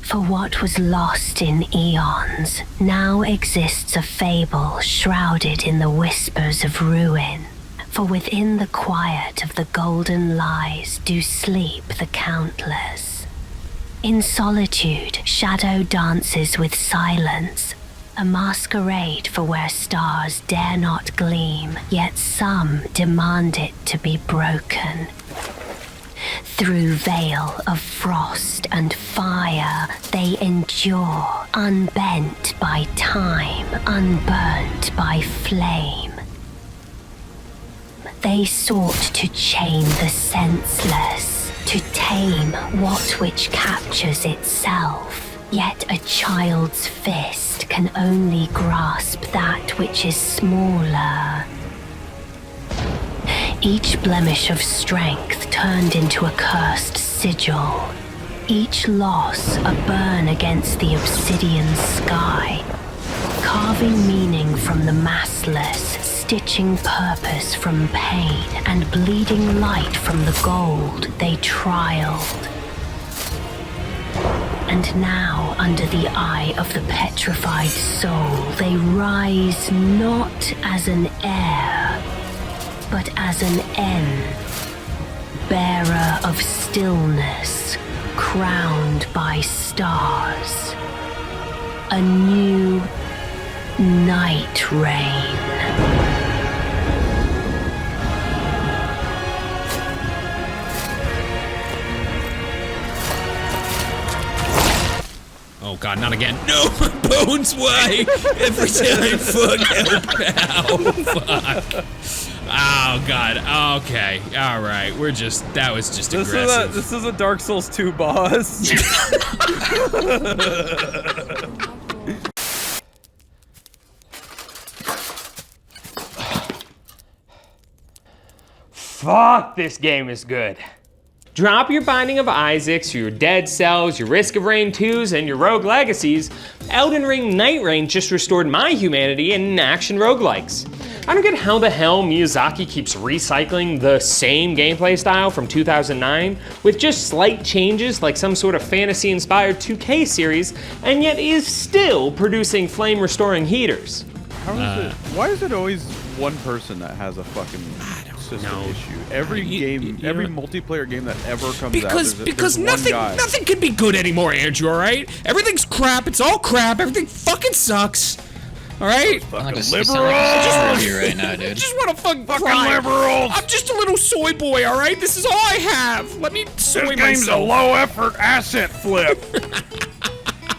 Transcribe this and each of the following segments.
For what was lost in eons now exists a fable shrouded in the whispers of ruin. For within the quiet of the golden lies do sleep the countless. In solitude, shadow dances with silence, a masquerade for where stars dare not gleam, yet some demand it to be broken. Through veil of frost and fire, they endure, unbent by time, unburnt by flame. They sought to chain the senseless, to tame what which captures itself. Yet a child's fist can only grasp that which is smaller. Each blemish of strength turned into a cursed sigil. Each loss a burn against the obsidian sky. Carving meaning from the massless, stitching purpose from pain, and bleeding light from the gold they trialed. And now, under the eye of the petrified soul, they rise not as an heir, but as an end, bearer of stillness, crowned by stars. A new Nightreign. Oh god, not again. No, Bones, why? Every time, fuck, help, ow, fuck. Oh god, okay, alright, that was just aggressive. This is a Dark Souls 2 boss. Fuck, this game is good. Drop your Binding of Isaacs, your Dead Cells, your Risk of Rain 2s, and your Rogue Legacies. Elden Ring Nightreign just restored my humanity in action roguelikes. I don't get how the hell Miyazaki keeps recycling the same gameplay style from 2009 with just slight changes like some sort of fantasy-inspired 2K series, and yet is still producing flame-restoring heaters. Why is it always one person that has a fucking system issue? Every multiplayer game that ever comes out, because nothing can be good anymore, Andrew, alright? Everything's crap, it's all crap, everything fucking sucks. Alright? Fucking liberals! Right now, dude. I just want to fucking cry. Liberals! I'm just a little soy boy, alright? This is all I have. Let me soy myself. This game's a low-effort asset flip.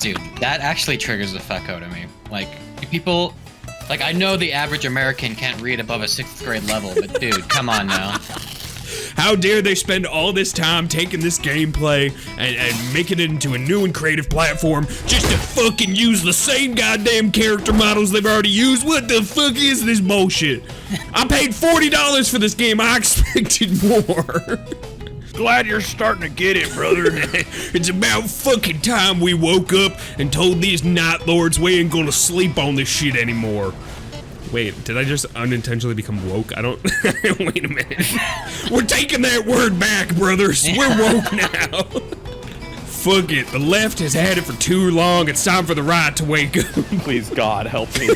Dude, that actually triggers the fuck out of me. Like, people... Like, I know the average American can't read above a 6th grade level, but dude, come on now. How dare they spend all this time taking this gameplay and making it into a new and creative platform just to fucking use the same goddamn character models they've already used? What the fuck is this bullshit? I paid $40 for this game, I expected more. Glad you're starting to get it, brother. It's about fucking time we woke up and told these Night Lords we ain't gonna sleep on this shit anymore. Wait, did I just unintentionally become woke? I don't... Wait a minute. We're taking that word back, brothers. We're woke now. Fuck it. The left has had it for too long. It's time for the right to wake up. Please, God, help me.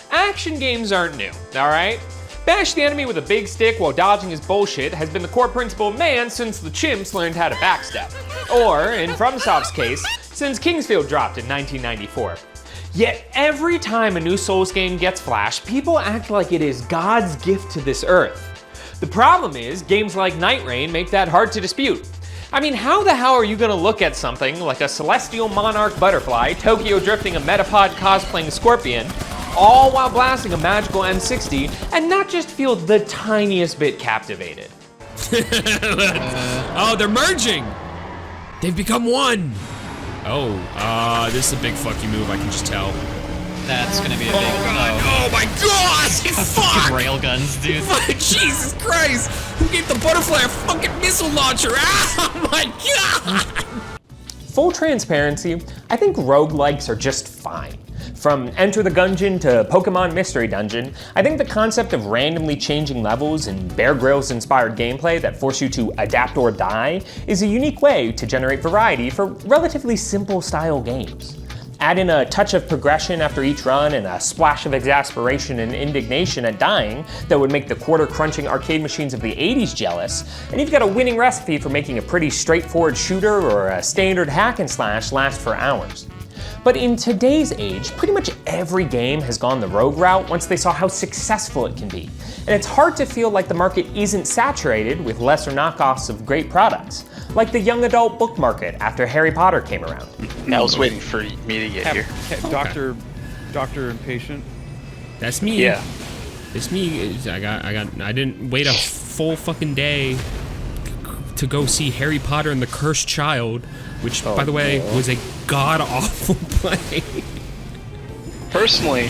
Action games aren't new, alright? Bash the enemy with a big stick while dodging his bullshit has been the core principle of man since the chimps learned how to backstep. Or, in FromSoft's case, since Kingsfield dropped in 1994. Yet every time a new Souls game gets flashed, people act like it is God's gift to this earth. The problem is, games like Nightreign make that hard to dispute. I mean, how the hell are you gonna look at something like a celestial monarch butterfly, Tokyo drifting a Metapod cosplaying scorpion, all while blasting a magical M60, and not just feel the tiniest bit captivated? Oh, they're merging! They've become one! Oh, this is a big fuck you move, I can just tell. That's gonna be a big Oh my god! Fuck! Railguns, dude. Jesus Christ! Who gave the butterfly a fucking missile launcher? Oh my god! Full transparency, I think roguelikes are just fine. From Enter the Gungeon to Pokemon Mystery Dungeon, I think the concept of randomly changing levels and Bear Grylls-inspired gameplay that force you to adapt or die is a unique way to generate variety for relatively simple style games. Add in a touch of progression after each run and a splash of exasperation and indignation at dying that would make the quarter-crunching arcade machines of the 80s jealous, and you've got a winning recipe for making a pretty straightforward shooter or a standard hack and slash last for hours. But in today's age, pretty much every game has gone the rogue route once they saw how successful it can be. And it's hard to feel like the market isn't saturated with lesser knockoffs of great products, like the young adult book market after Harry Potter came around. I was waiting for me to get here. Doctor Impatient. That's me. Yeah. It's me. I didn't wait a full fucking day to go see Harry Potter and the Cursed Child, which, by the way, was a god-awful play. Personally,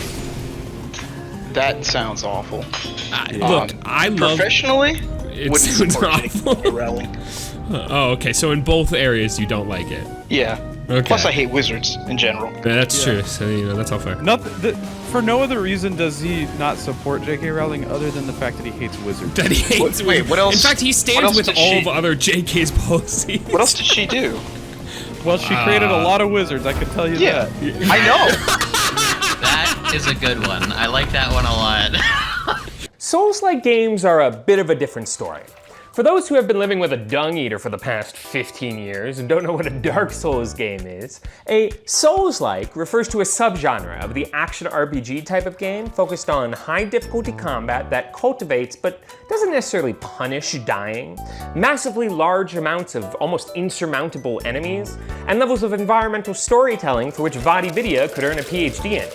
that sounds awful. Look, I love... Professionally, It wouldn't sounds support awful. J.K. Rowling. Oh, okay, so in both areas you don't like it. Yeah. Okay. Plus, I hate wizards in general. Yeah, that's true, so, that's all fair. For no other reason does he not support J.K. Rowling other than the fact that he hates wizards. That he hates Wait, what else? In fact, he stands with all of other JK's policies. What else did she do? Well, she created a lot of wizards, I can tell you that. I know. That is a good one. I like that one a lot. Souls-like games are a bit of a different story. For those who have been living with a dung eater for the past 15 years and don't know what a Dark Souls game is, a Souls-like refers to a subgenre of the action RPG type of game focused on high difficulty combat that cultivates but doesn't necessarily punish dying, massively large amounts of almost insurmountable enemies, and levels of environmental storytelling for which Vadi Vidya could earn a PhD in.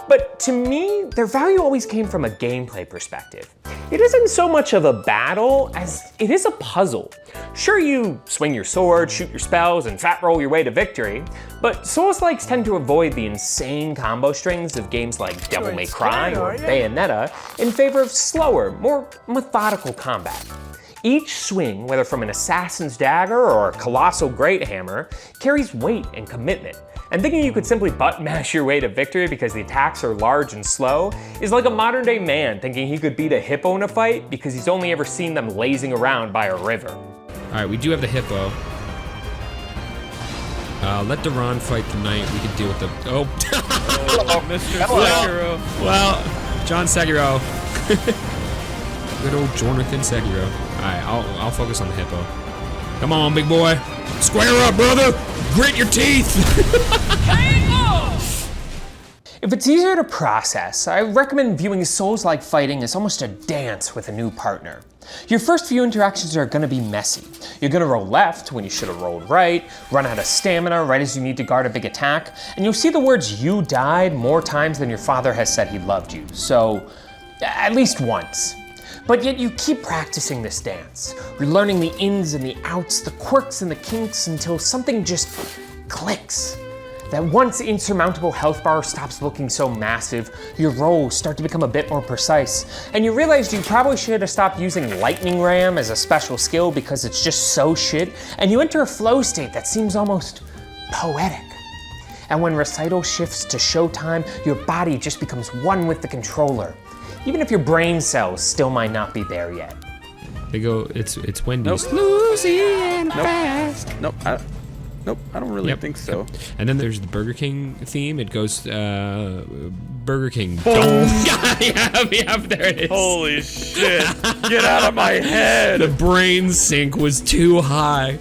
But to me, their value always came from a gameplay perspective. It isn't so much of a battle as it is a puzzle. Sure, you swing your sword, shoot your spells, and fat roll your way to victory, but Souls-likes tend to avoid the insane combo strings of games like Devil May Cry or Bayonetta in favor of slower, more methodical combat. Each swing, whether from an assassin's dagger or a colossal great hammer, carries weight and commitment. And thinking you could simply butt mash your way to victory because the attacks are large and slow is like a modern day man thinking he could beat a hippo in a fight because he's only ever seen them lazing around by a river. All right, we do have the hippo. Let Duran fight tonight. We can deal with the... Oh. Mr. Sekiro. Well, John Segiro. Good old Jonathan Segiro. All right, I'll focus on the hippo. Come on, big boy. Square up, brother. Grit your teeth. If it's easier to process, I recommend viewing Souls-like fighting as almost a dance with a new partner. Your first few interactions are gonna be messy. You're gonna roll left when you should have rolled right, run out of stamina right as you need to guard a big attack, and you'll see the words "you died" more times than your father has said he loved you, so at least once. But yet you keep practicing this dance. You're learning the ins and the outs, the quirks and the kinks until something just clicks. That once insurmountable health bar stops looking so massive, your rolls start to become a bit more precise, and you realize you probably should have stopped using Lightning Ram as a special skill because it's just so shit, and you enter a flow state that seems almost poetic. And when recital shifts to showtime, your body just becomes one with the controller, even if your brain cells still might not be there yet. They go, it's Wendy's. Nope. Louisiana fast. Nope, I don't really think so. Yep. And then there's the Burger King theme. It goes, Burger King. Boom. Yeah, there it is. Holy shit. Get out of my head. The brain sync was too high.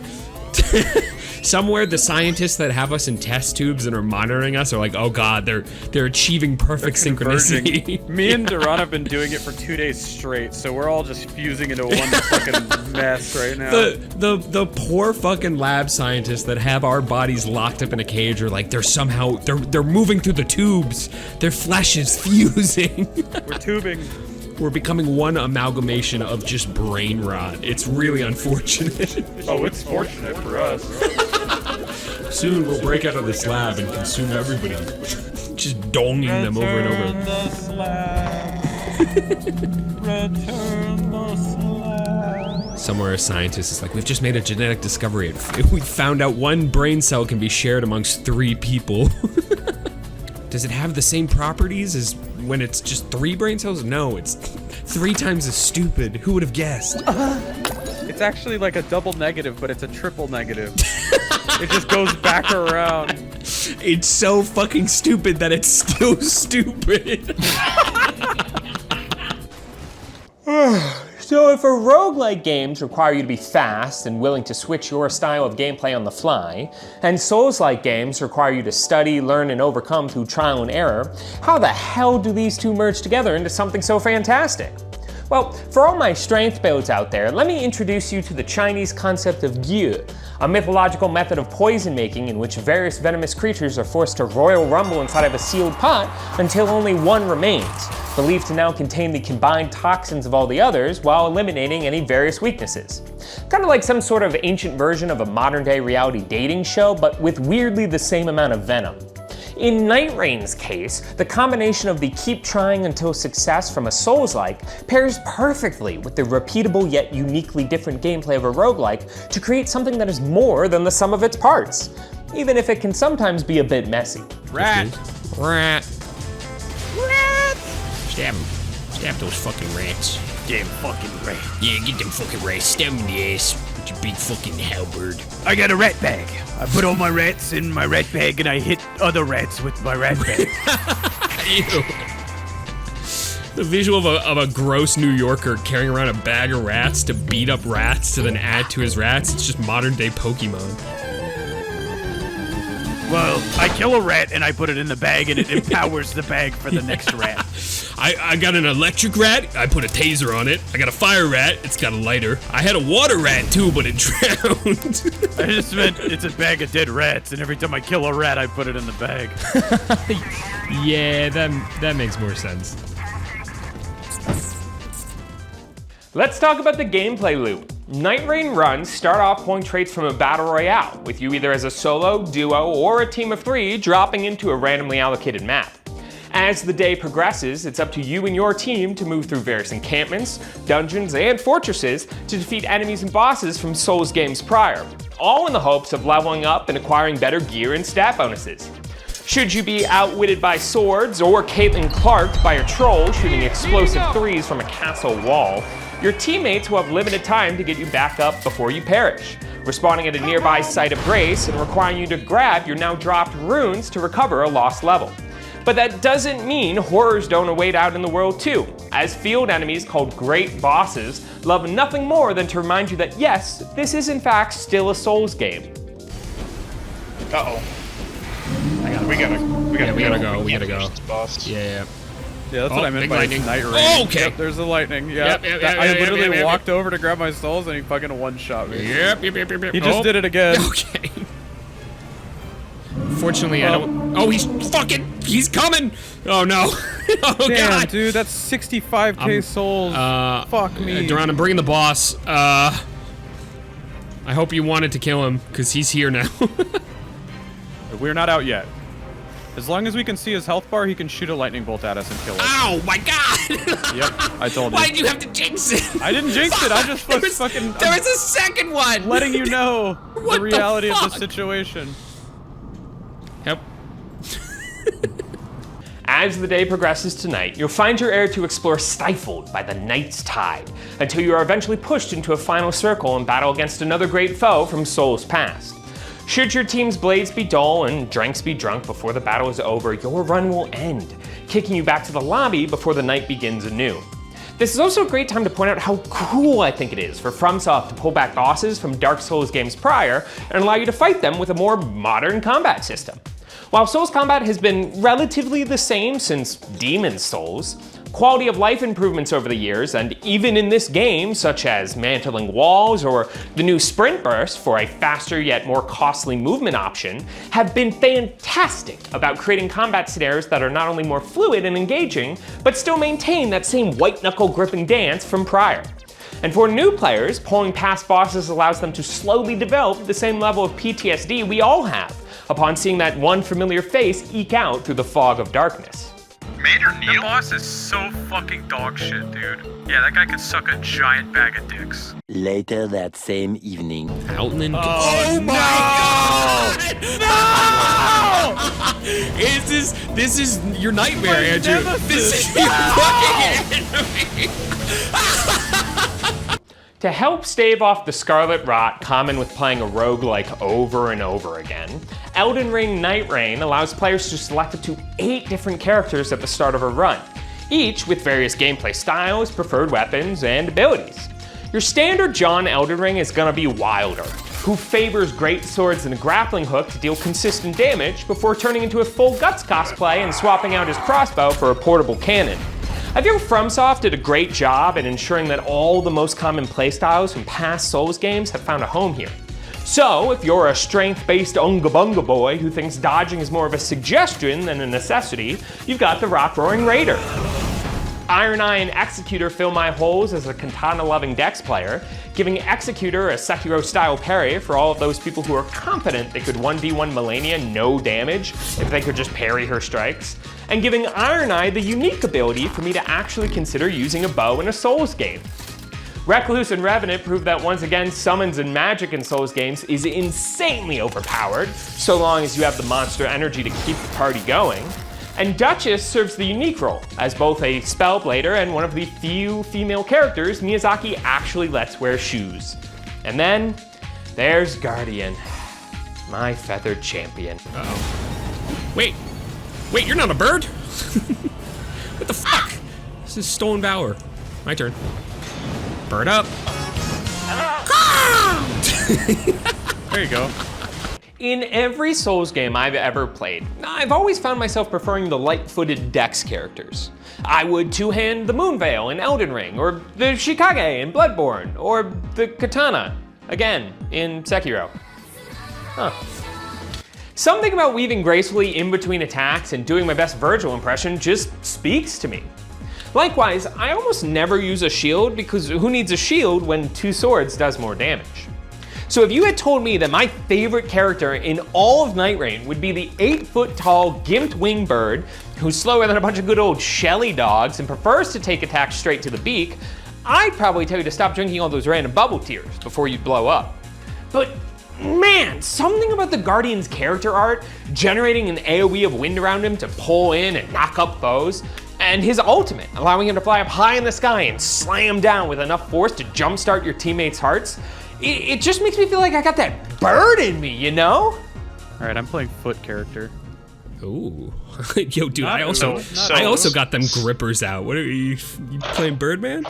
Somewhere the scientists that have us in test tubes and are monitoring us are like, oh god, they're achieving perfect synchronicity. Me and Duran have been doing it for 2 days straight, so we're all just fusing into one fucking mess right now. The poor fucking lab scientists that have our bodies locked up in a cage are like, they're moving through the tubes. Their flesh is fusing. We're tubing. We're becoming one amalgamation of just brain rot. It's really unfortunate. Oh, it's fortunate for us. Soon we'll break out of this lab and consume everybody. Just donging them over and over. Return the slab. Return the slab. Somewhere a scientist is like, we've just made a genetic discovery. We found out one brain cell can be shared amongst 3 people. Does it have the same properties as when it's just 3 brain cells? No, it's 3 times as stupid. Who would have guessed? It's actually like a double negative, but it's a triple negative. It just goes back around. It's so fucking stupid that it's still stupid. So if a roguelike games require you to be fast and willing to switch your style of gameplay on the fly, and Souls-like games require you to study, learn, and overcome through trial and error, how the hell do these two merge together into something so fantastic? Well, for all my strength builds out there, let me introduce you to the Chinese concept of Yu, a mythological method of poison making in which various venomous creatures are forced to royal rumble inside of a sealed pot until only one remains, believed to now contain the combined toxins of all the others while eliminating any various weaknesses. Kind of like some sort of ancient version of a modern day reality dating show, but with weirdly the same amount of venom. In Nightreign's case, the combination of the keep trying until success from a Souls-like pairs perfectly with the repeatable yet uniquely different gameplay of a roguelike to create something that is more than the sum of its parts, even if it can sometimes be a bit messy. Rat. Stab him. Stab those fucking rats. Damn fucking rat. Yeah, get them fucking rats. Stab them in the ass with your big fucking halberd. I got a rat bag. I put all my rats in my rat bag and I hit other rats with my rat bag. Ew. The visual of a gross New Yorker carrying around a bag of rats to beat up rats to then add to his rats, it's just modern day Pokemon. Well, I kill a rat and I put it in the bag and it empowers the bag for the next rat. I got an electric rat, I put a taser on it. I got a fire rat, it's got a lighter. I had a water rat too, but it drowned. I just meant it's a bag of dead rats, and every time I kill a rat, I put it in the bag. Yeah, that makes more sense. Let's talk about the gameplay loop. Nightreign runs start off pulling traits from a battle royale, with you either as a solo, duo, or a team of 3 dropping into a randomly allocated map. As the day progresses, it's up to you and your team to move through various encampments, dungeons, and fortresses to defeat enemies and bosses from Souls games prior, all in the hopes of leveling up and acquiring better gear and stat bonuses. Should you be outwitted by swords or Caitlin Clarked by a troll shooting explosive 3s from a castle wall, your teammates will have limited time to get you back up before you perish, respawning at a nearby site of grace and requiring you to grab your now dropped runes to recover a lost level. But that doesn't mean horrors don't await out in the world too, as field enemies called Great Bosses love nothing more than to remind you that yes, this is in fact still a Souls game. Uh-oh. We gotta go. this boss. Yeah. Yeah, that's what I meant big by lightning. Nightreign. Oh, okay. Yep, there's the lightning. Yeah. I literally walked over to grab my souls and he fucking one-shot me. Yep. He just did it again. Okay. Fortunately, I don't. Oh, he's coming! Oh no! Oh Damn, god! dude, that's 65k souls. Fuck me. Duran, I'm bringing the boss. I hope you wanted to kill him, because he's here now. We're not out yet. As long as we can see his health bar, he can shoot a lightning bolt at us and kill us. Ow, my god! Yep, I told you. Why did you have to jinx it? I didn't jinx it, I just was fucking... There was a second one! letting you know What the reality the of the fuck? situation. Yep. As the day progresses tonight, you'll find your heir to explore stifled by the night's tide, until you are eventually pushed into a final circle and battle against another great foe from Souls past. Should your team's blades be dull and drinks be drunk before the battle is over, your run will end, kicking you back to the lobby before the night begins anew. This is also a great time to point out how cool I think it is for FromSoft to pull back bosses from Dark Souls games prior and allow you to fight them with a more modern combat system. While Souls combat has been relatively the same since Demon's Souls, quality of life improvements over the years, and even in this game, such as mantling walls or the new sprint burst for a faster yet more costly movement option, have been fantastic about creating combat scenarios that are not only more fluid and engaging, but still maintain that same white-knuckle gripping dance from prior. And for new players, pulling past bosses allows them to slowly develop the same level of PTSD we all have upon seeing that one familiar face eke out through the fog of darkness. Mater Neil? The boss is so fucking dog shit, dude. Yeah, that guy could suck a giant bag of dicks. Later that same evening. Outland. Oh my god! No! This is your nightmare, Andrew. This is your fucking enemy. To help stave off the scarlet rot common with playing a roguelike over and over again, Elden Ring Nightreign allows players to select up to 8 different characters at the start of a run, each with various gameplay styles, preferred weapons, and abilities. Your standard John Elden Ring is gonna be Wilder, who favors great swords and a grappling hook to deal consistent damage before turning into a full Guts cosplay and swapping out his crossbow for a portable cannon. I feel FromSoft did a great job in ensuring that all the most common playstyles from past Souls games have found a home here. So, if you're a strength-based Unga Bunga boy who thinks dodging is more of a suggestion than a necessity, you've got the Rock-Roaring Raider. Iron Eye and Executor fill my holes as a katana-loving Dex player, giving Executor a Sekiro-style parry for all of those people who are confident they could 1v1 Melania no damage if they could just parry her strikes, and giving Iron Eye the unique ability for me to actually consider using a bow in a Souls game. Recluse and Revenant prove that once again, summons and magic in Souls games is insanely overpowered, so long as you have the monster energy to keep the party going. And Duchess serves the unique role as both a spellblader and one of the few female characters Miyazaki actually lets wear shoes. And then there's Guardian, my feathered champion. Uh-oh. Wait, you're not a bird? What the fuck? This is Stolen Bower. My turn. Bird up. There you go. In every Souls game I've ever played, I've always found myself preferring the light-footed Dex characters. I would two-hand the Moonveil in Elden Ring, or the Shikage in Bloodborne, or the Katana, again, in Sekiro. Huh. Something about weaving gracefully in between attacks and doing my best Virgil impression just speaks to me. Likewise, I almost never use a shield because who needs a shield when 2 swords does more damage? So if you had told me that my favorite character in all of Nightreign would be the 8-foot-tall gimped wing bird who's slower than a bunch of good old Shelly dogs and prefers to take attacks straight to the beak, I'd probably tell you to stop drinking all those random bubble tears before you blow up. But man, something about the Guardian's character art, generating an AoE of wind around him to pull in and knock up foes, and his ultimate, allowing him to fly up high in the sky and slam down with enough force to jumpstart your teammates' hearts, it just makes me feel like I got that bird in me, you know? All right, I'm playing foot character. Ooh. Yo, dude, I also got them grippers out. What are you playing Birdman?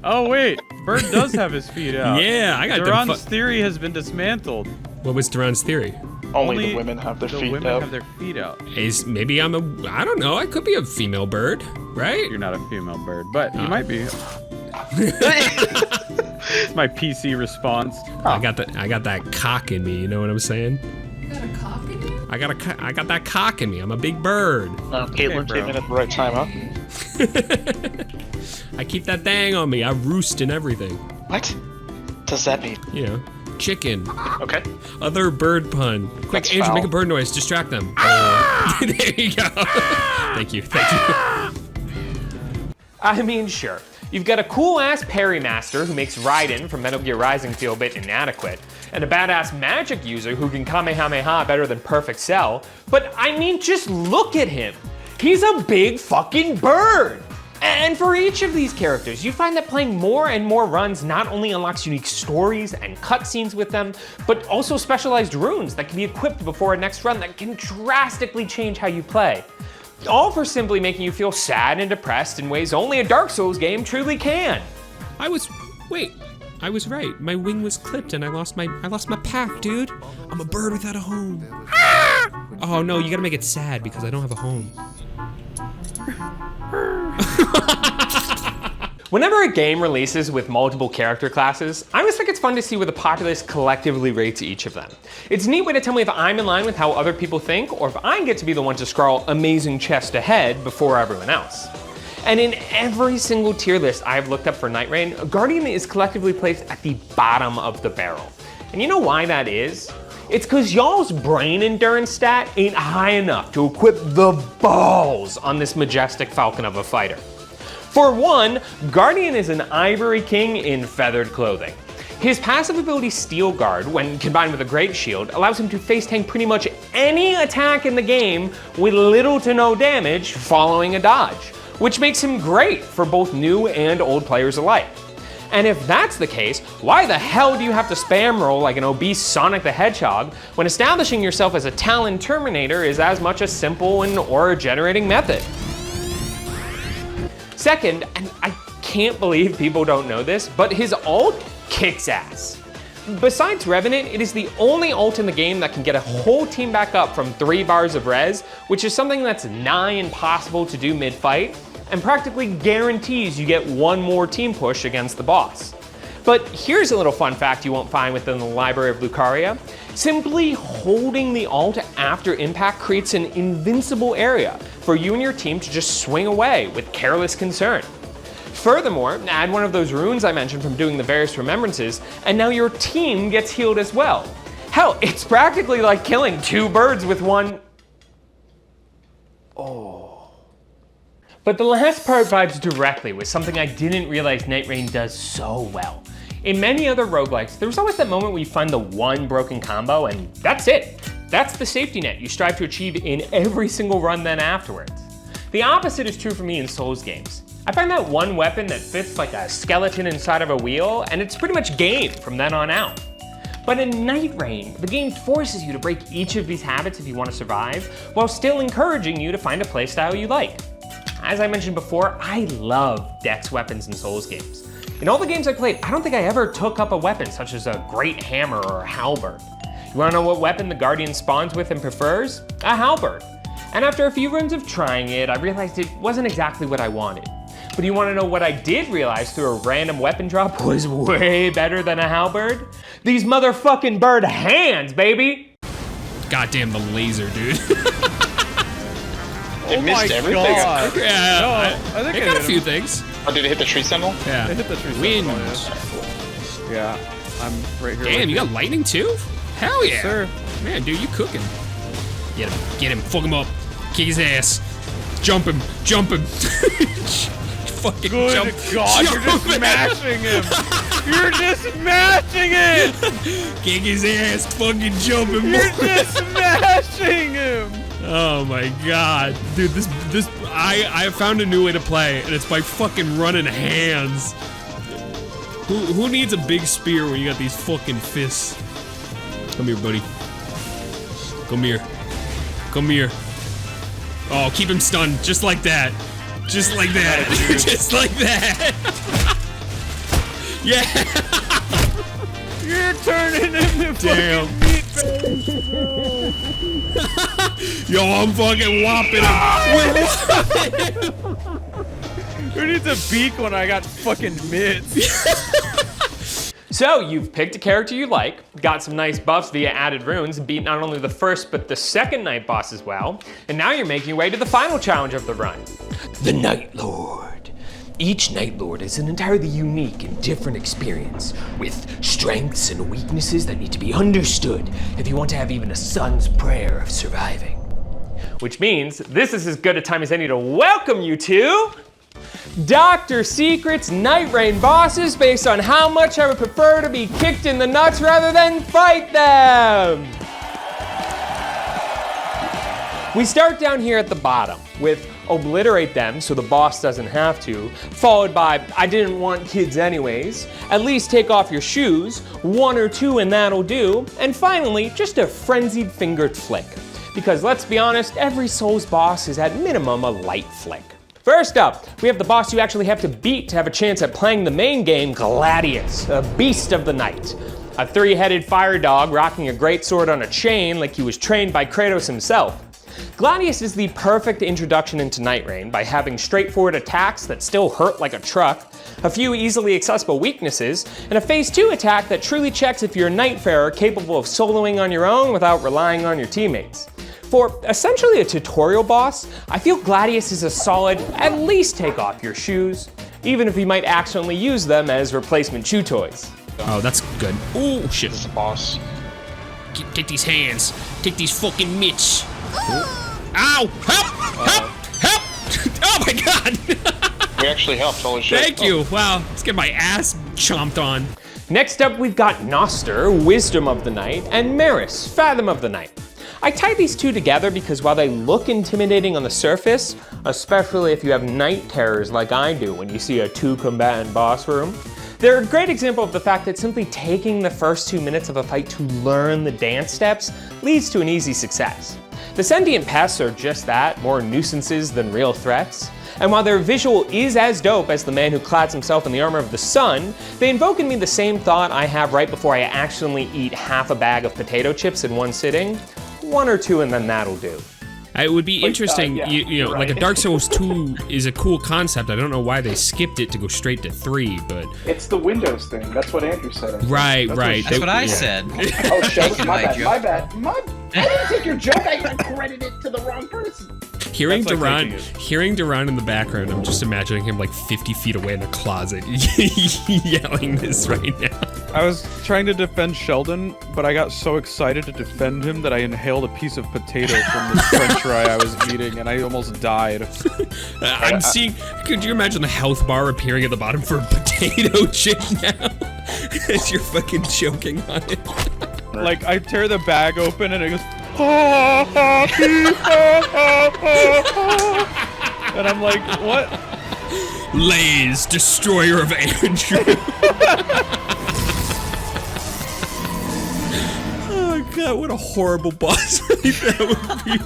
Oh wait, Bird does have his feet out. Yeah, I got Duran's theory has been dismantled. What was Duran's theory? Only the women have their feet out. have their feet out. Maybe I don't know, I could be a female bird, right? You're not a female bird, but you might be. It's my PC response. I got that cock in me, you know what I'm saying? You got a cock in you? I got that cock in me. I'm a big bird. Caitlin came in at the right time, huh? I keep that thing on me. I roost and everything. What does that mean? You know, chicken. Okay. Other bird pun. Quick, That's Andrew, foul. make a bird noise. Distract them. There you go. Thank you. I mean, sure. You've got a cool-ass parry master who makes Raiden from Metal Gear Rising feel a bit inadequate, and a badass magic user who can Kamehameha better than Perfect Cell, but I mean, just look at him. He's a big fucking bird. And for each of these characters, you find that playing more and more runs not only unlocks unique stories and cutscenes with them, but also specialized runes that can be equipped before a next run that can drastically change how you play. All for simply making you feel sad and depressed in ways only a Dark Souls game truly can. I was right. My wing was clipped and I lost my path, dude. I'm a bird without a home. Oh no, you gotta make it sad because I don't have a home. Whenever a game releases with multiple character classes, I always think it's fun to see where the populace collectively rates each of them. It's a neat way to tell me if I'm in line with how other people think, or if I get to be the one to scroll amazing chest ahead before everyone else. And in every single tier list I've looked up for Nightreign, Guardian is collectively placed at the bottom of the barrel. And you know why that is? It's cause y'all's brain endurance stat ain't high enough to equip the balls on this majestic falcon of a fighter. For one, Guardian is an ivory king in feathered clothing. His passive ability Steel Guard, when combined with a Great Shield, allows him to face tank pretty much any attack in the game with little to no damage following a dodge, which makes him great for both new and old players alike. And if that's the case, why the hell do you have to spam roll like an obese Sonic the Hedgehog when establishing yourself as a Talon Terminator is as much a simple and aura generating method? Second, and I can't believe people don't know this, but his ult kicks ass. Besides Revenant, it is the only ult in the game that can get a whole team back up from 3 bars of res, which is something that's nigh impossible to do mid-fight, and practically guarantees you get one more team push against the boss. But here's a little fun fact you won't find within the library of Lucaria. Simply holding the ult after impact creates an invincible area for you and your team to just swing away with careless concern. Furthermore, add one of those runes I mentioned from doing the various remembrances, and now your team gets healed as well. Hell, it's practically like killing 2 birds with one. But the last part vibes directly with something I didn't realize Nightreign does so well. In many other roguelikes, there's always that moment where you find the one broken combo and that's it. That's the safety net you strive to achieve in every single run then afterwards. The opposite is true for me in Souls games. I find that one weapon that fits like a skeleton inside of a wheel and it's pretty much game from then on out. But in Nightreign, the game forces you to break each of these habits if you want to survive, while still encouraging you to find a playstyle you like. As I mentioned before, I love dex weapons in Souls games. In all the games I played, I don't think I ever took up a weapon such as a great hammer or a halberd. You wanna know what weapon the Guardian spawns with and prefers? A halberd. And after a few runs of trying it, I realized it wasn't exactly what I wanted. But you wanna know what I did realize through a random weapon drop was way better than a halberd? These motherfucking bird hands, baby! Goddamn the laser, dude. It missed everything. God. Yeah, No, I think it got a few things. Oh, did it hit the tree symbol? Yeah. It hit the tree Wind. symbol, yeah, I'm right here. Damn, you got lightning too? Hell yeah. Sir. Man, dude, you cooking. Get him, fuck him up. Kick his ass. Jump him. Fucking Good jump. God, jump you're just smashing him. You're just smashing him. Kick his ass. Fucking jump him. You're just smashing him. Oh my god. Dude, I found a new way to play, and it's by fucking running hands. Who needs a big spear when you got these fucking fists? Come here, buddy. Come here. Oh, keep him stunned, just like that. Just like that. Just like that. Yeah. You're turning into Damn. fucking meatballs. Yo, I'm fucking whopping him. Who needs a beak when I got fucking mitts? So you've picked a character you like, got some nice buffs via added runes, beat not only the first but the second night boss as well, and now you're making your way to the final challenge of the run. The Night Lord. Each Night Lord is an entirely unique and different experience, with strengths and weaknesses that need to be understood if you want to have even a son's prayer of surviving. Which means this is as good a time as any to welcome you to DrSecret's Nightreign bosses based on how much I would prefer to be kicked in the nuts rather than fight them. We start down here at the bottom with obliterate them so the boss doesn't have to, followed by I didn't want kids anyways, at least take off your shoes, 1 or 2 and that'll do, and finally just a frenzied fingered flick. Because let's be honest, every Souls boss is at minimum a light flick. First up, we have the boss you actually have to beat to have a chance at playing the main game, Gladius, a beast of the night. A 3-headed fire dog rocking a greatsword on a chain like he was trained by Kratos himself. Gladius is the perfect introduction into Nightreign by having straightforward attacks that still hurt like a truck, a few easily accessible weaknesses, and a phase 2 attack that truly checks if you're a Nightfarer capable of soloing on your own without relying on your teammates. For essentially a tutorial boss, I feel Gladius is a solid, at least take off your shoes, even if you might accidentally use them as replacement chew toys. Oh, that's good. Oh, shit. This is the boss. Take these hands. Take these fucking mitts. Ow! Help! Help! Help! Oh my god! We actually helped, holy shit. Thank you. Wow, let's get my ass chomped on. Next up, we've got Noster, Wisdom of the Night, and Maris, Fathom of the Night. I tie these two together because while they look intimidating on the surface, especially if you have night terrors like I do when you see a 2-combatant boss room, they're a great example of the fact that simply taking the first 2 minutes of a fight to learn the dance steps leads to an easy success. The sentient pests are just that, more nuisances than real threats. And while their visual is as dope as the man who clads himself in the armor of the sun, they invoke in me the same thought I have right before I accidentally eat half a bag of potato chips in one sitting. 1 or 2 and then that'll do. It would be interesting, yeah, you know, right. like a Dark Souls 2 is a cool concept. I don't know why they skipped it to go straight to 3, but... It's the Windows thing. That's what Andrew said. I think. Right. That's what I said. Oh, shit. My bad. joke. My bad. I didn't take your joke. I credited it to the wrong person. Hearing That's like Duran in the background, I'm just imagining him like 50 feet away in a closet yelling this right now. I was trying to defend Sheldon, but I got so excited to defend him that I inhaled a piece of potato from the french fry I was eating, and I almost died. I'm seeing... Could you imagine the health bar appearing at the bottom for a potato chip now? As you're fucking choking on it. Like, I tear the bag open, and it goes... And I'm like, what? Lays, destroyer of Andrew. Oh god, what a horrible boss fight that would be.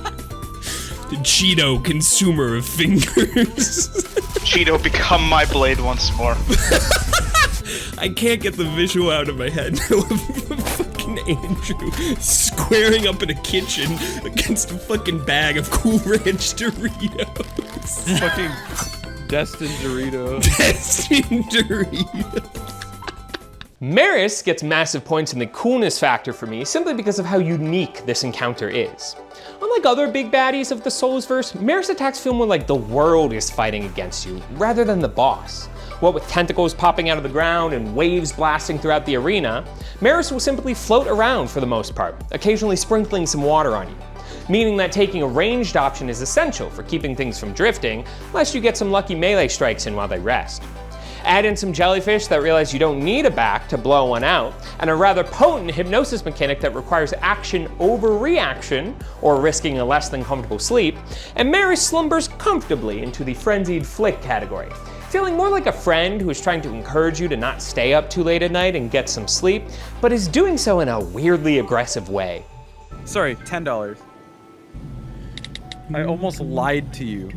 The Cheeto, consumer of fingers. Cheeto, become my blade once more. I can't get the visual out of my head now of fucking Andrew squaring up in a kitchen against a fucking bag of Cool Ranch Doritos. Fucking Destined Dorito. Destined Dorito. Maris gets massive points in the coolness factor for me simply because of how unique this encounter is. Unlike other big baddies of the Soulsverse, Maris attacks feel more like the world is fighting against you, rather than the boss. What with tentacles popping out of the ground and waves blasting throughout the arena, Maris will simply float around for the most part, occasionally sprinkling some water on you, meaning that taking a ranged option is essential for keeping things from drifting, lest you get some lucky melee strikes in while they rest. Add in some jellyfish that realize you don't need a back to blow one out, and a rather potent hypnosis mechanic that requires action over reaction, or risking a less than comfortable sleep, and Maris slumbers comfortably into the frenzied flick category, feeling more like a friend who is trying to encourage you to not stay up too late at night and get some sleep, but is doing so in a weirdly aggressive way. Sorry, $10. I almost lied to you.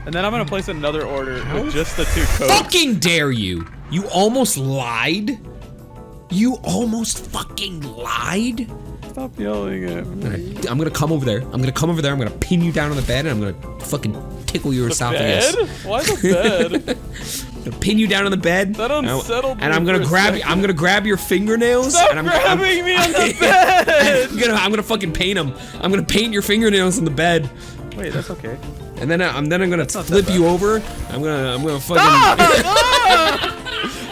And then I'm gonna place another order with just the 2 codes. Fucking dare you! You almost lied? You almost fucking lied? Stop yelling at me. I'm gonna come over there. I'm gonna pin you down on the bed, and I'm gonna fucking tickle your esophagus. Bed? Why the bed? I'm gonna pin you down on the bed. That unsettled me and I'm gonna for a grab you. second. I'm gonna grab your fingernails. Stop and I'm grabbing me on the bed! I'm gonna fucking paint them. I'm gonna paint your fingernails on the bed. Wait, that's okay. And then I'm gonna flip you over. I'm gonna fucking.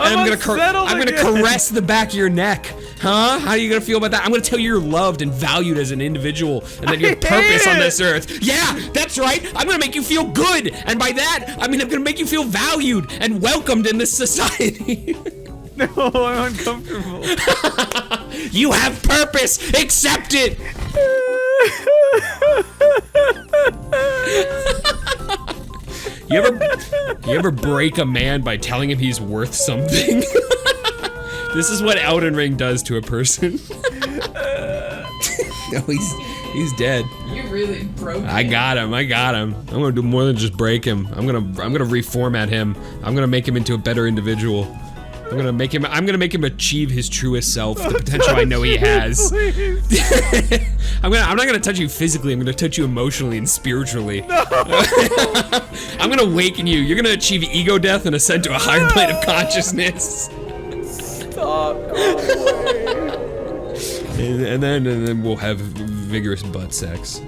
And I'm gonna caress the back of your neck. Huh? How are you gonna feel about that? I'm gonna tell you you're loved and valued as an individual, and that your purpose on this earth. Yeah, that's right. I'm gonna make you feel good, and by that I mean I'm gonna make you feel valued and welcomed in this society. No, I'm uncomfortable. You have purpose. Accept it. You ever break a man by telling him he's worth something? This is what Elden Ring does to a person. No, he's dead. You really broke I got him. I'm gonna do more than just break him. I'm gonna reformat him. I'm gonna make him into a better individual. I'm gonna make him achieve his truest self, the potential I know he has. I'm not gonna touch you physically, I'm gonna touch you emotionally and spiritually. No. I'm gonna awaken you. You're gonna achieve ego death and ascend to a higher plane of consciousness. Stop. And then we'll have vigorous butt sex.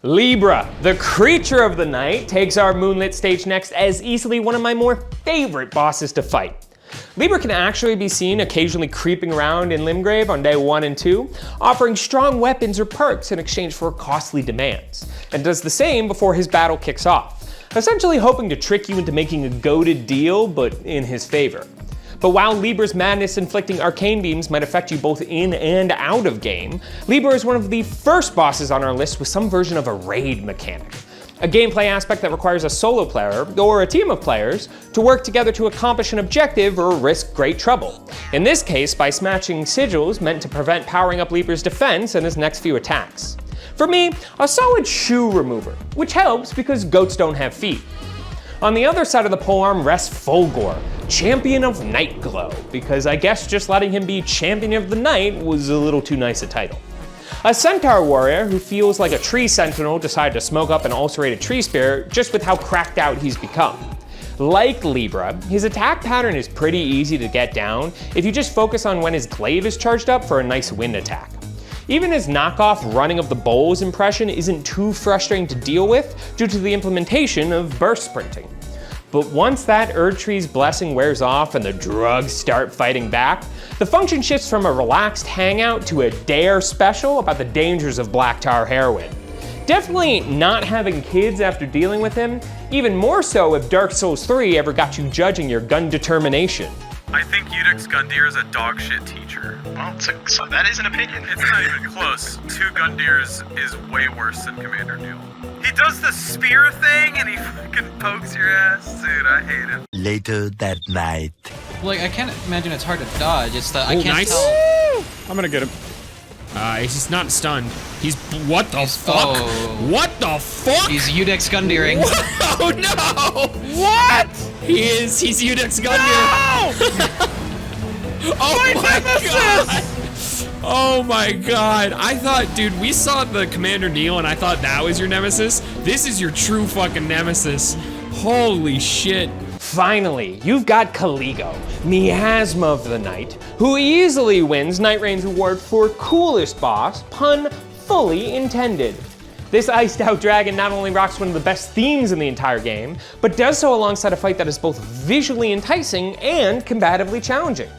Libra, the creature of the night, takes our moonlit stage next as easily one of my more favorite bosses to fight. Libra can actually be seen occasionally creeping around in Limgrave on day 1 and 2, offering strong weapons or perks in exchange for costly demands, and does the same before his battle kicks off. essentially hoping to trick you into making a goated deal, but in his favor. But while Libra's madness inflicting arcane beams might affect you both in and out of game, Libra is one of the first bosses on our list with some version of a raid mechanic. A gameplay aspect that requires a solo player, or a team of players, to work together to accomplish an objective or risk great trouble. In this case, by smashing sigils meant to prevent powering up Libra's defense and his next few attacks. For me, a solid shoe remover, which helps because goats don't have feet. On the other side of the polearm rests Fulgor, Champion of Nightglow, because I guess just letting him be Champion of the Night was a little too nice a title. A centaur warrior who feels like a tree sentinel decided to smoke up an ulcerated tree spear just with how cracked out he's become. Like Libra, his attack pattern is pretty easy to get down if you just focus on when his glaive is charged up for a nice wind attack. Even his knockoff Running of the Bowls impression isn't too frustrating to deal with due to the implementation of burst sprinting. But once that Erdtree's blessing wears off and the drugs start fighting back, the function shifts from a relaxed hangout to a dare special about the dangers of black tar heroin. Definitely not having kids after dealing with him, even more so if Dark Souls 3 ever got you judging your gun determination. I think Udix Gundyr is a dog shit teacher. Well, so that is an opinion. It's not even close. 2 Gundyrs is way worse than Commander Duel. He does the spear thing and he fucking pokes your ass. Dude, I hate him. Later that night. Like, I can't imagine it's hard to dodge. It's that I can't nice. tell. I'm gonna get him. He's not stunned. He's, what the fuck? Oh. What the fuck? He's Udix Gundyring. Oh no! What? He's Udix Gundyr. Oh my god! Oh my god. I thought, dude, we saw the Commander Neil and I thought that was your nemesis. This is your true fucking nemesis. Holy shit. Finally, you've got Caligo, Miasma of the Night, who easily wins Nightreign's award for coolest boss, pun fully intended. This iced out dragon not only rocks one of the best themes in the entire game, but does so alongside a fight that is both visually enticing and combatively challenging.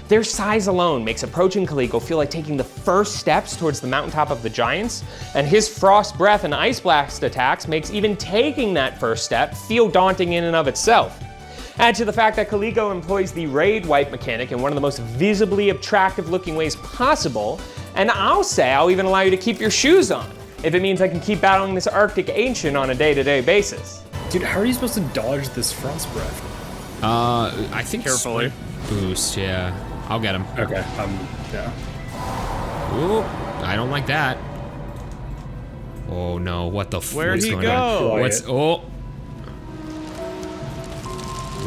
Their size alone makes approaching Caligo feel like taking the first steps towards the mountaintop of the giants, and his frost breath and ice blast attacks makes even taking that first step feel daunting in and of itself. Add to the fact that Caligo employs the raid wipe mechanic in one of the most visibly attractive looking ways possible, and I'll say I'll even allow you to keep your shoes on, if it means I can keep battling this Arctic ancient on a day-to-day basis. Dude, how are you supposed to dodge this frost breath? I think Carefully. Boost, yeah. I'll get him. Okay, yeah. Ooh, I don't like that. Oh no, what the fuck? Where'd is he going go? on? What's, oh.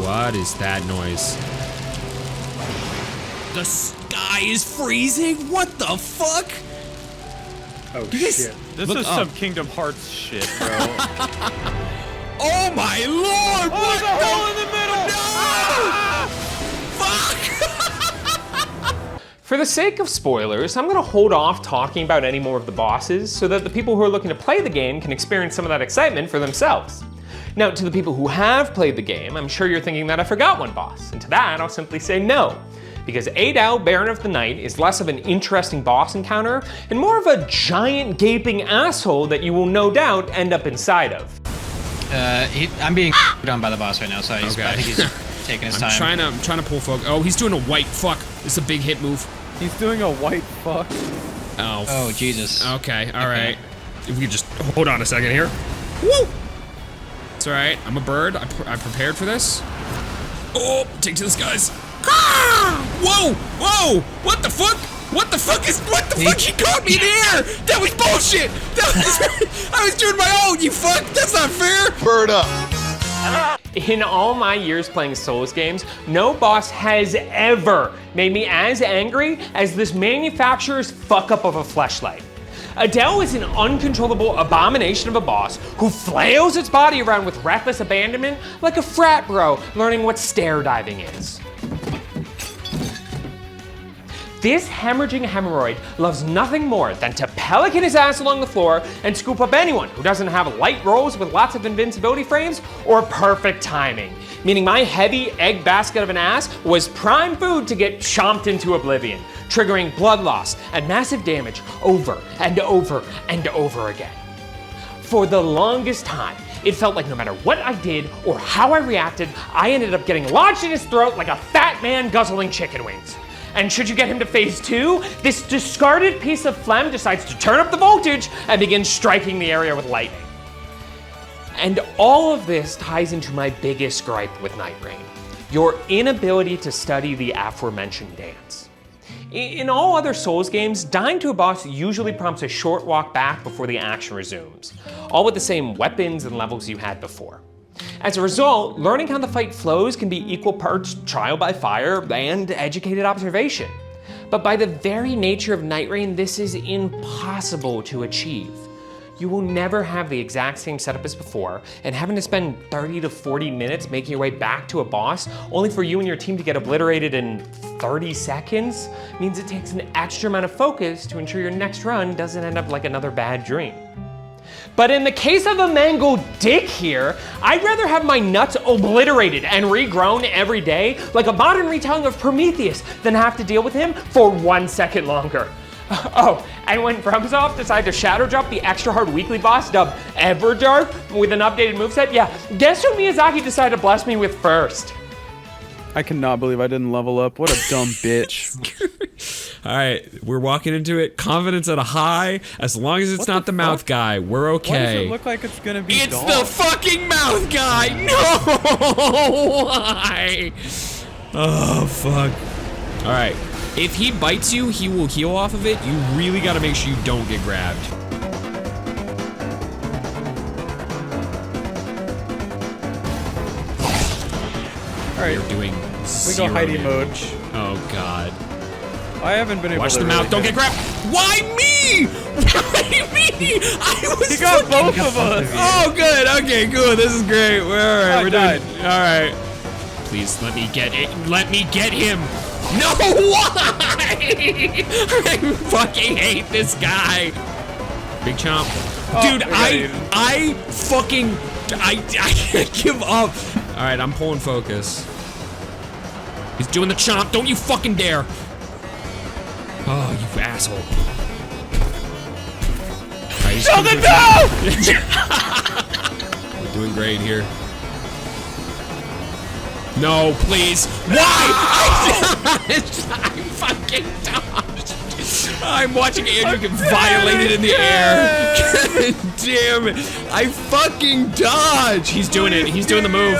What is that noise? The sky is freezing? What the fuck? Oh guys- shit. This Look is up. some Kingdom Hearts shit, bro. Oh my lord! Oh, What the hole in the middle! No! Fuck! For the sake of spoilers, I'm gonna hold off talking about any more of the bosses so that the people who are looking to play the game can experience some of that excitement for themselves. Now, to the people who have played the game, I'm sure you're thinking that I forgot one boss, and to that, I'll simply say no. Because Adal, Baron of the Night, is less of an interesting boss encounter and more of a giant gaping asshole that you will no doubt end up inside of. I'm being done by the boss right now, so I think he's taking his time. I'm trying to pull folk. Oh, he's doing a white fuck. This is a big hit move. He's doing a white fuck. Oh. Oh, Jesus. Okay, alright. If we could just hold on a second here. Woo! It's alright. I'm a bird. I prepared for this. Oh, take to the skies. Ah! Whoa! Whoa! What the fuck? What the fuck? He caught me in the air! That was bullshit! I was doing my own, you fuck! That's not fair! Bird up. In all my years playing Souls games, no boss has ever made me as angry as this manufacturer's fuck up of a fleshlight. Adal is an uncontrollable abomination of a boss who flails its body around with reckless abandonment like a frat bro learning what stair diving is. This hemorrhaging hemorrhoid loves nothing more than to pelican his ass along the floor and scoop up anyone who doesn't have light rolls with lots of invincibility frames or perfect timing, meaning my heavy egg basket of an ass was prime food to get chomped into oblivion, triggering blood loss and massive damage over and over and over again. For the longest time, It felt like no matter what I did or how I reacted, I ended up getting lodged in his throat like a fat man guzzling chicken wings. And should you get him to phase 2, this discarded piece of phlegm decides to turn up the voltage and begin striking the area with lightning. And all of this ties into my biggest gripe with Nightreign, your inability to study the aforementioned dance. In all other Souls games, dying to a boss usually prompts a short walk back before the action resumes, all with the same weapons and levels you had before. As a result, learning how the fight flows can be equal parts trial by fire and educated observation. But by the very nature of Nightreign, this is impossible to achieve. You will never have the exact same setup as before, and having to spend 30 to 40 minutes making your way back to a boss, only for you and your team to get obliterated in 30 seconds, means it takes an extra amount of focus to ensure your next run doesn't end up like another bad dream. But in the case of a mangled dick here, I'd rather have my nuts obliterated and regrown every day like a modern retelling of Prometheus than have to deal with him for 1 second longer. Oh, and when FromSoft decided to shadow drop the extra hard weekly boss dubbed Everdark with an updated moveset, yeah, guess who Miyazaki decided to bless me with first? I cannot believe I didn't level up. What a dumb bitch. All right, we're walking into it. Confidence at a high. As long as it's not the mouth guy, we're okay. Why does it look like it's gonna be It's dog? the fucking mouth guy! No! Why? Oh, fuck. All right. If he bites you, he will heal off of it. You really gotta make sure you don't get grabbed. All right, You're doing we go Heidi mode. Oh, God. I haven't been able Watch to the mouth, really don't get grabbed. Why me? Why me? I was He got fucking- both of us. Oh, good. Okay, good. This is great. We're all right. I We're died. doing. All right. Please let me get it. Let me get him. No, why? I fucking hate this guy. Big chomp. Dude, I can't give up. All right, I'm pulling focus. He's doing the chomp. Don't you fucking dare. Oh, you asshole. Sheldon, no! We're doing great here. No, please. Why? I fucking dodged. I'm watching Andrew get violated in the air. God damn it. I fucking dodged. He's doing it. He's doing the move.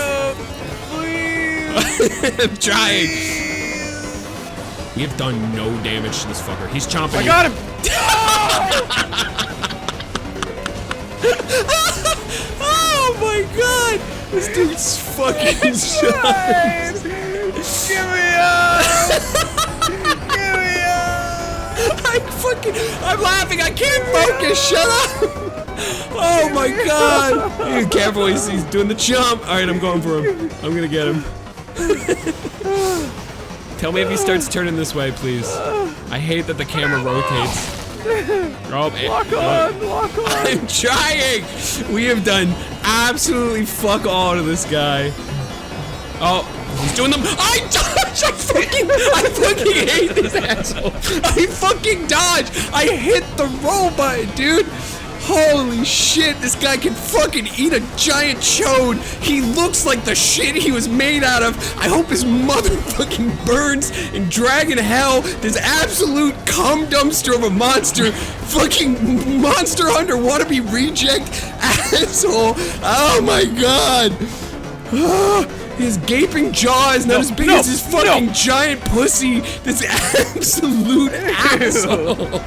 I'm trying. We have done no damage to this fucker. He's chomping. I got him. Oh my god! This dude's fucking shot. Give me up! Give me up! I'm laughing. I can't focus. Shut up. Oh my god. He's careful. He's doing the jump. All right, I'm going for him. I'm gonna get him. Tell me if he starts turning this way, please. I hate that the camera rotates. Oh, Lock on! I'm trying! We have done absolutely fuck all to this guy. Oh, he's doing them. I dodge! I fucking hate this asshole. I fucking dodge! I hit the roll button, dude! Holy shit, this guy can fucking eat a giant chode. He looks like the shit he was made out of. I hope his mother fucking burns in dragon hell. This absolute cum dumpster of a monster. Fucking Monster Hunter wannabe reject asshole. Oh my god. His gaping jaw is not as big as his fucking giant pussy. This absolute asshole.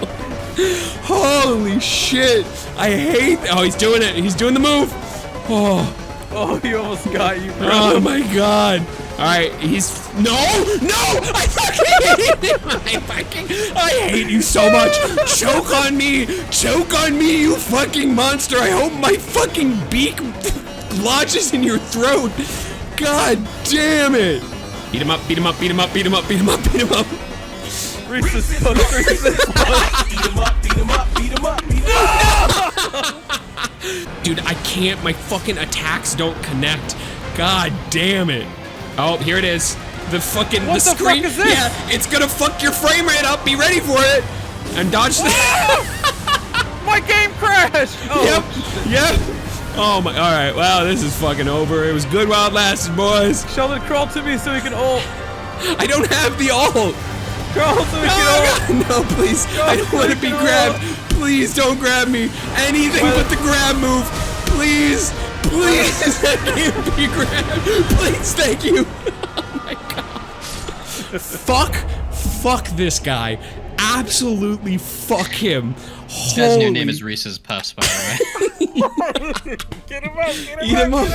Holy shit! I hate. Oh, he's doing it. He's doing the move. Oh, he almost got you, bro. Oh my god! All right, he's no. I fucking hate him. I hate you so much. Choke on me, you fucking monster. I hope my fucking beak lodges in your throat. God damn it! Beat him up! Beat him up! Beat him up! Beat him up! Beat him up! Beat him up! Reach this close, reach this close. Beat him up, beat him up, beat him up, beat him up. Dude, I can't. My fucking attacks don't connect. God damn it. Oh, here it is. The fucking What the screen. fuck is this? Yeah, it's gonna fuck your frame rate up. Be ready for it. And dodge the. My game crashed. Oh. Yep. Oh my, all right, well, this is fucking over. It was good while it lasted, boys. Sheldon, crawl to me so we can ult. I don't have the ult. Crawl so we can ult. No, please, I don't want to be grabbed. Please don't grab me. Anything but the grab move. Please, please, I can't be grabbed. Please, thank you. Oh my God. Fuck this guy. Absolutely fuck him. This guy's new name is Reese's Puffs, by the way. Get him up, get Eat him up,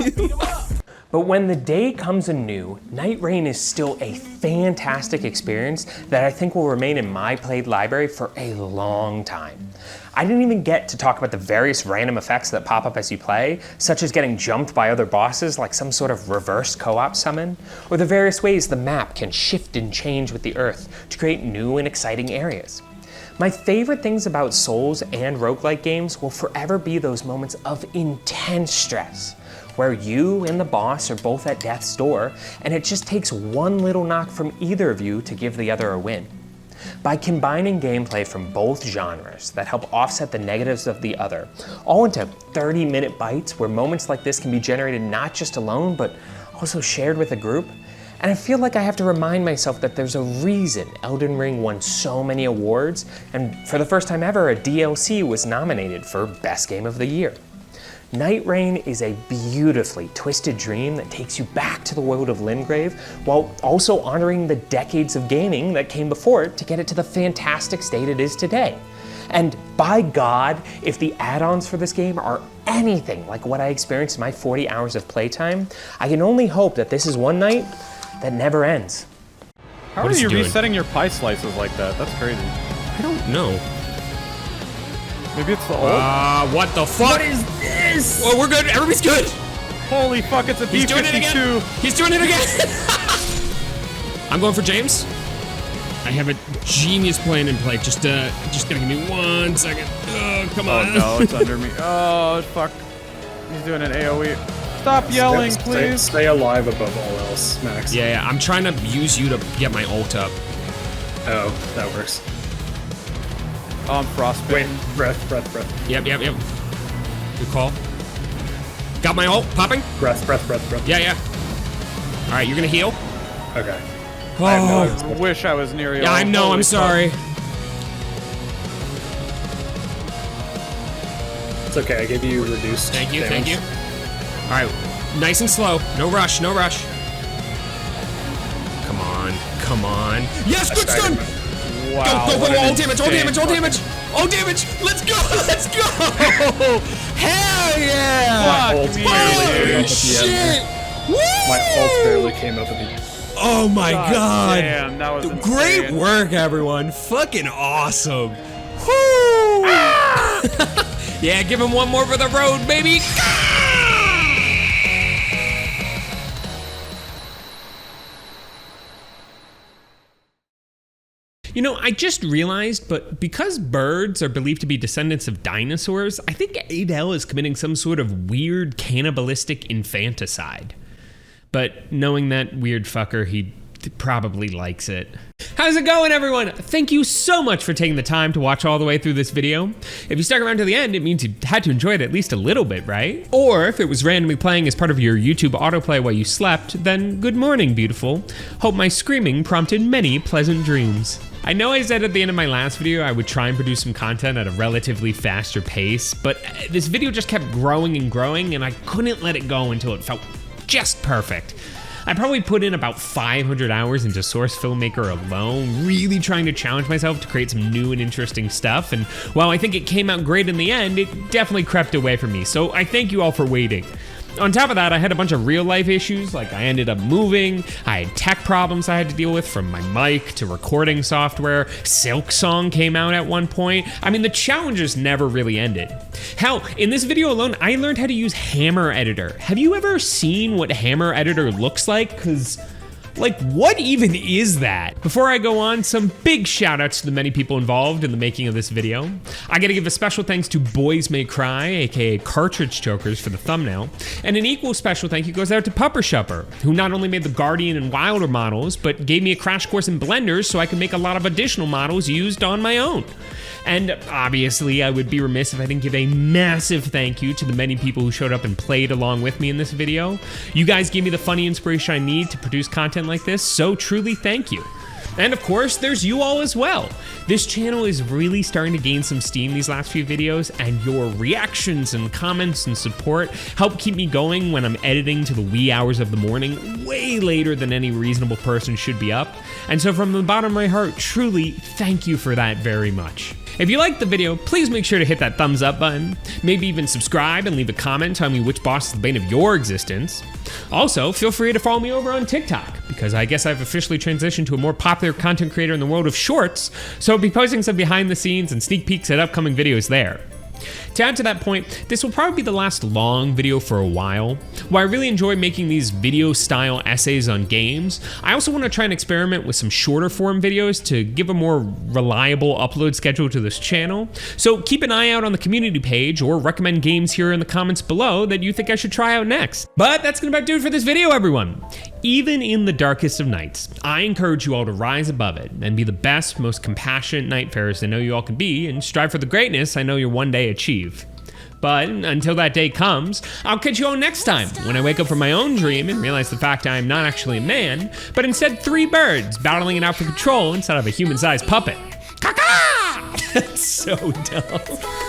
eat him up. But when the day comes anew, Nightreign is still a fantastic experience that I think will remain in my played library for a long time. I didn't even get to talk about the various random effects that pop up as you play, such as getting jumped by other bosses like some sort of reverse co-op summon, or the various ways the map can shift and change with the earth to create new and exciting areas. My favorite things about Souls and roguelike games will forever be those moments of intense stress, where you and the boss are both at death's door, and it just takes one little knock from either of you to give the other a win. By combining gameplay from both genres that help offset the negatives of the other, all into 30-minute bites where moments like this can be generated not just alone, but also shared with a group, and I feel like I have to remind myself that there's a reason Elden Ring won so many awards, and for the first time ever, a DLC was nominated for Best Game of the Year. Nightreign is a beautifully twisted dream that takes you back to the world of Limgrave, while also honoring the decades of gaming that came before it to get it to the fantastic state it is today. And by God, if the add-ons for this game are anything like what I experienced in my 40 hours of playtime, I can only hope that this is one night that never ends. How are you resetting your pie slices like that? That's crazy. I don't know. Maybe it's the ult? What the fuck? What is this? Well, we're good. Everybody's good. Holy fuck, it's a He's B-52. doing it again. He's doing it again. I'm going for James. I have a genius plan in play. Just gotta give me 1 second. Oh, come on. Oh no, it's under me. Oh, fuck. He's doing an AoE. Stop yelling, please. Stay alive above all else, Max. Yeah, I'm trying to use you to get my ult up. Oh, that works. Oh, I'm frostbitten. Wait, breath. Yep. Good call. Got my ult popping? Breath. Yeah. All right, you're gonna heal? Okay. Oh, I wish I was near you. yeah, I know, I'm sorry. It's okay, I gave you reduced Thank you. All right, nice and slow. No rush. Come on. Yes, good stun! Wow. Go, all damage! Let's go! Hell yeah! My ult barely came up at the Shit! end. Woo! My ult barely came up at the end. Oh my God! Damn, that was Great insane. work, everyone. Fucking awesome. Woo! Yeah, give him one more for the road, baby. You know, I just realized, but because birds are believed to be descendants of dinosaurs, I think Adal is committing some sort of weird cannibalistic infanticide. But knowing that weird fucker, he probably likes it. How's it going, everyone? Thank you so much for taking the time to watch all the way through this video. If you stuck around to the end, it means you had to enjoy it at least a little bit, right? Or if it was randomly playing as part of your YouTube autoplay while you slept, then good morning, beautiful. Hope my screaming prompted many pleasant dreams. I know I said at the end of my last video I would try and produce some content at a relatively faster pace, but this video just kept growing and I couldn't let it go until it felt just perfect. I probably put in about 500 hours into Source Filmmaker alone, really trying to challenge myself to create some new and interesting stuff, and while I think it came out great in the end, it definitely crept away from me, so I thank you all for waiting. On top of that, I had a bunch of real life issues, like I ended up moving, I had tech problems I had to deal with, from my mic to recording software, Silk Song came out at one point. I mean, the challenges never really ended. Hell, in this video alone, I learned how to use Hammer Editor. Have you ever seen what Hammer Editor looks like? 'Cause like, what even is that? Before I go on, some big shout outs to the many people involved in the making of this video. I gotta give a special thanks to Boys May Cry, aka Cartridge Chokers, for the thumbnail. And an equal special thank you goes out to Pupper Shupper, who not only made the Guardian and Wilder models, but gave me a crash course in blenders so I could make a lot of additional models used on my own. And obviously, I would be remiss if I didn't give a massive thank you to the many people who showed up and played along with me in this video. You guys gave me the funny inspiration I need to produce content like this, so truly thank you. And of course, there's you all as well. This channel is really starting to gain some steam these last few videos, and your reactions and comments and support help keep me going when I'm editing to the wee hours of the morning, way later than any reasonable person should be up. And so from the bottom of my heart, truly thank you for that very much. If you liked the video, please make sure to hit that thumbs up button, maybe even subscribe and leave a comment telling me which boss is the bane of your existence. Also, feel free to follow me over on TikTok, because I guess I've officially transitioned to a more popular content creator in the world of shorts, so I'll be posting some behind the scenes and sneak peeks at upcoming videos there. To add to that point, this will probably be the last long video for a while. While I really enjoy making these video style essays on games, I also want to try and experiment with some shorter form videos to give a more reliable upload schedule to this channel. So keep an eye out on the community page or recommend games here in the comments below that you think I should try out next. But that's gonna about do it for this video, everyone. Even in the darkest of nights, I encourage you all to rise above it and be the best, most compassionate nightfarers I know you all can be, and strive for the greatness I know you'll one day achieve. But until that day comes, I'll catch you all next time when I wake up from my own dream and realize the fact I am not actually a man, but instead 3 birds battling it out for control inside of a human-sized puppet. Caca! That's so dumb.